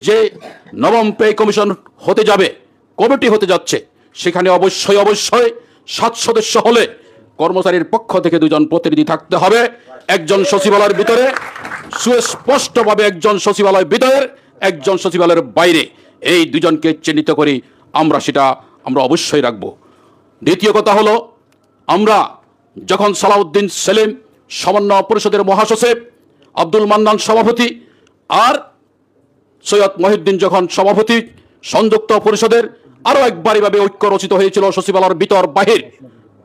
যে নবম pay commission হতে যাবে, কমিটি হতে যাচ্ছে, সেখানে অবশ্যই 7 সদস্য হলে কর্মচারীর পক্ষ থেকে 2 জন প্রতিনিধি থাকতে হবে। একজন সচিবালয়ের ভিতরে, সুস্পষ্টভাবে একজন সচিবালয়ের ভিতরে, একজন সচিবালয়ের বাইরে, এই 2 জনকে চিহ্নিত করে আমরা অবশ্যই রাখব। দ্বিতীয় কথা হলো, আমরা যখন সালাউদ্দিন সেলিম সমন্বয় পরিষদের মহাসচিব, আব্দুল মান্নান সভাপতি আর সৈয়দ মহিউদ্দিন যখন সভাপতি, সংযুক্ত পরিষদের আরো একবার এভাবে ঐক্য রচিত হয়েছিল সচিবালয়ের ভিতর বাহির,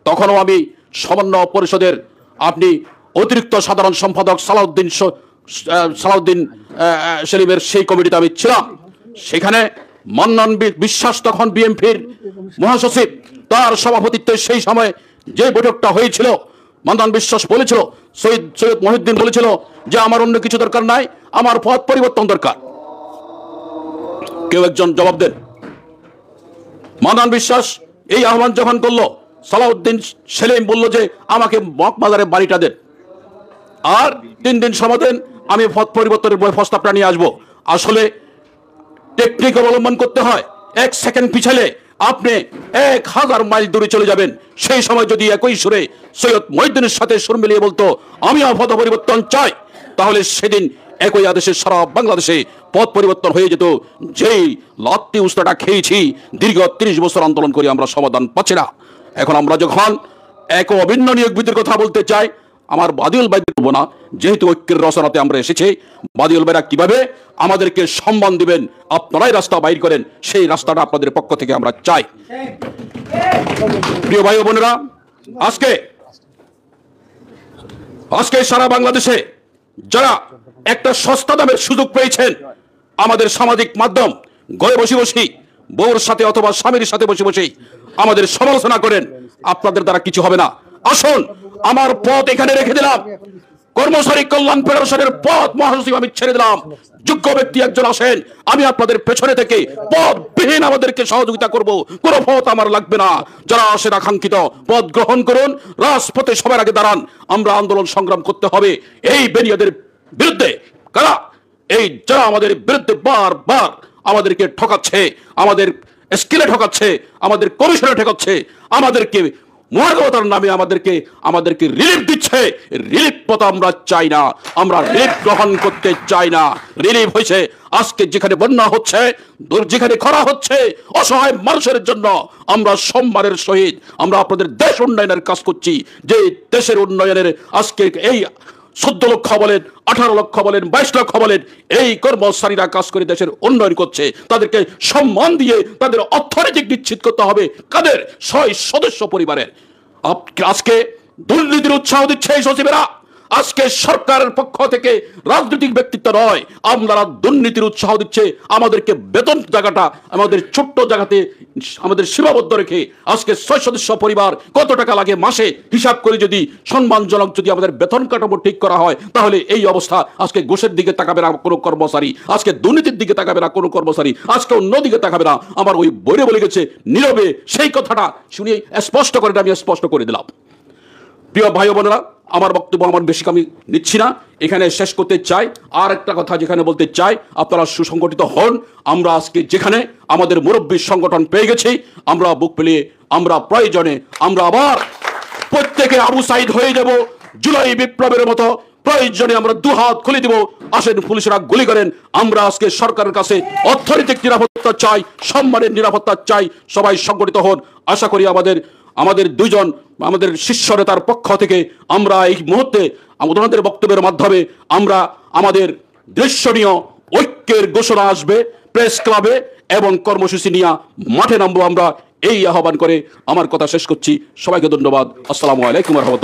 তখনও আমি সমন্বয় পরিষদের আপনি অতিরিক্ত সাধারণ সম্পাদক সালাউদ্দিন সেলিমের সেই কমিটিতে আমি ছিলাম। সেখানে মান্নান বিশ্বাস তখন বিএনপির মহাসচিব, তার সভাপতিত্বে সেই সময় যে বৈঠকটা হয়েছিল, মান্নান বিশ্বাস বলেছিল, সৈয়দ মহিউদ্দিন বলেছিল যে আমার অন্য কিছু দরকার নাই, আমার পথ পরিবর্তন দরকার। কেউ একজন জবাব দেন। মান্নান বিশ্বাস এই আহ্বান যখন করলো, সালাউদ্দিন সেলিম বলল যে আমাকে মগবাজারে বাড়িটা দেন, আর 3 দিন সময় দেন, আমি পথ পরিবর্তনের প্রস্তাবটা নিয়ে আসবো। আসলে টেকনিক অবলম্বন করতে হয়। 1 সেকেন্ড পিছালে আপনি 1000 মাইল দূরে চলে যাবেন। সেই সময় যদি একই সুরে সৈয়দ মহিউদ্দিনের সাথে সুর মিলিয়ে বলতো আমিও পথ পরিবর্তন চাই, তাহলে সেদিন একই আদেশে সারা বাংলাদেশে পথ পরিবর্তন হয়ে যেত। যেই লাত্তি উস্তাটা খেয়েছি দীর্ঘ 30 বছর আন্দোলন করে আমরা সমাধান পাচ্ছি না। এখন আমরা যখন এক অভিন্ন নিয়োগ বিধির কথা বলতে চাই, আমার বাদিউল ভাই বলবো না, যেহেতু ঐক্যের রচনাতে আমরা এসেছি, বাদিউল ভাইরা কিভাবে আমাদেরকে সম্মান দিবেন, আপনারাই রাস্তা বাইর করেন, সেই রাস্তাটা আপনাদের পক্ষ থেকে আমরা চাই। প্রিয় ভাই ও বোনেরা, আজকে সারা বাংলাদেশে যারা একটা সস্তা দামের সুযোগ পেয়েছেন, আমাদের সামাজিক মাধ্যম ঘরে বসে বসে বউর সাথে অথবা স্বামীর সাথে বসে বসে আমাদের সমালোচনা করেন, আপনাদের দ্বারা কিছু হবে না। আসুন, আমার পথ এখানে রেখে দিলাম, কর্মচারী কল্যাণ ফেডারেশনের পথ মহাসচিব আমি ছেড়ে দিলাম। যোগ্য ব্যক্তি একজন আসেন, আমি আপনাদের পেছনে থেকে পদবিহীন আমাদেরকে সহযোগিতা করব, কোনো পথ আমার লাগবে না। যারা আসেন আকাঙ্ক্ষিত পদ গ্রহণ করুন, রাজপথে সবার আগে দাঁড়ান। আমরা আন্দোলন সংগ্রাম করতে হবে এই বেনিয়াদের বিরুদ্ধে। কারা এই যারা আমাদের বিরুদ্ধে বারবার আমাদেরকে ঠকাচ্ছে, আমাদের স্কিলে ঠকাচ্ছে, আমাদের কমিশনে ঠকাচ্ছে, আমাদেরকে মহার্গবতার নামে আমাদেরকে রিলিফ দিচ্ছে, রিলিফ পথ আমরা চাই না, আমরা রিলিফ গ্রহণ করতে চাই না। রিলিফ হয়েছে আজকে যেখানে বন্যা হচ্ছে, যেখানে খরা হচ্ছে, অসহায় মানুষের জন্য আমরা সম্মানের সহিত আমরা আপনাদের দেশ উন্নয়নের কাজ করছি। যে দেশের উন্নয়নের আজকে এই 14 লক্ষ বলেন, 18 লক্ষ বলেন, 22 লক্ষ বলেন, এই কর্মচারীরা কাজ করে দেশের উন্নয়ন করছে। তাদেরকে সম্মান দিয়ে তাদের অর্থনৈতিক নিশ্চিত করতে হবে। কাদের? 6 সদস্য পরিবারের। আজকে দুর্নীতির উৎসাহ দিচ্ছে এই সচিবেরা। আজকে সরকারের পক্ষ থেকে রাজনৈতিক ব্যক্তিত্ব নয়, আমরা দুর্নীতির উৎসাহ দিচ্ছে। আমাদেরকে বেতন জায়গাটা আমাদের ছোট্ট জায়গাতে আমাদের সীমাবদ্ধ রেখে আজকে 6 সদস্য পরিবার কত টাকা লাগে মাসে হিসাব করে যদি সম্মানজনক যদি আমাদের বেতন কাঠামো ঠিক করা হয়, তাহলে এই অবস্থা। আজকে ঘুষের দিকে তাকাবে না কোনো কর্মচারী, আজকে দুর্নীতির দিকে তাকাবে না কোনো কর্মচারী, আজকে অন্য দিকে তাকাবে না। আমার ওই বইরে বলে গেছে নীরবে, সেই কথাটা শুনে স্পষ্ট করে আমি স্পষ্ট করে দিলাম। প্রিয় ভাই বোনেরা, আমার বক্তব্য আমার বেশি আমি নিচ্ছি না, এখানে শেষ করতে চাই। আর একটা কথা যেখানে বলতে চাই, আপনারা সুসংগঠিত হন। আমরা আজকে যেখানে আমাদের মুরব্বী সংগঠন পেয়ে গেছি, আমরা বুক পেলে আমরা প্রয়োজনে আমরা আবার প্রত্যেকে আবু সাইদ হয়ে যাব। জুলাই বিপ্লবের মতো প্রয়োজনে আমরা 2 হাত খুলে দেব। আসেন, পুলিশরা গুলি করেন। আমরা আজকে সরকারের কাছে অর্থনৈতিক নিরাপত্তা চাই, সম্মানের নিরাপত্তা চাই। সবাই সংগঠিত হন। আশা করি আমাদের 2 জন আমাদের শীর্ষ নেতার পক্ষ থেকে আমরা এই মুহূর্তে আমাদের বক্তব্যের মাধ্যমে আমরা আমাদের দৃশ্যনীয় ঐক্যের ঘোষণা আসবে প্রেস ক্লাবে এবং কর্মসূচি নিয়ে মাঠে নামবো আমরা। এই আহ্বান করে আমার কথা শেষ করছি। সবাইকে ধন্যবাদ। আসসালামু আলাইকুম ওয়া রাহমাতুল্লাহ।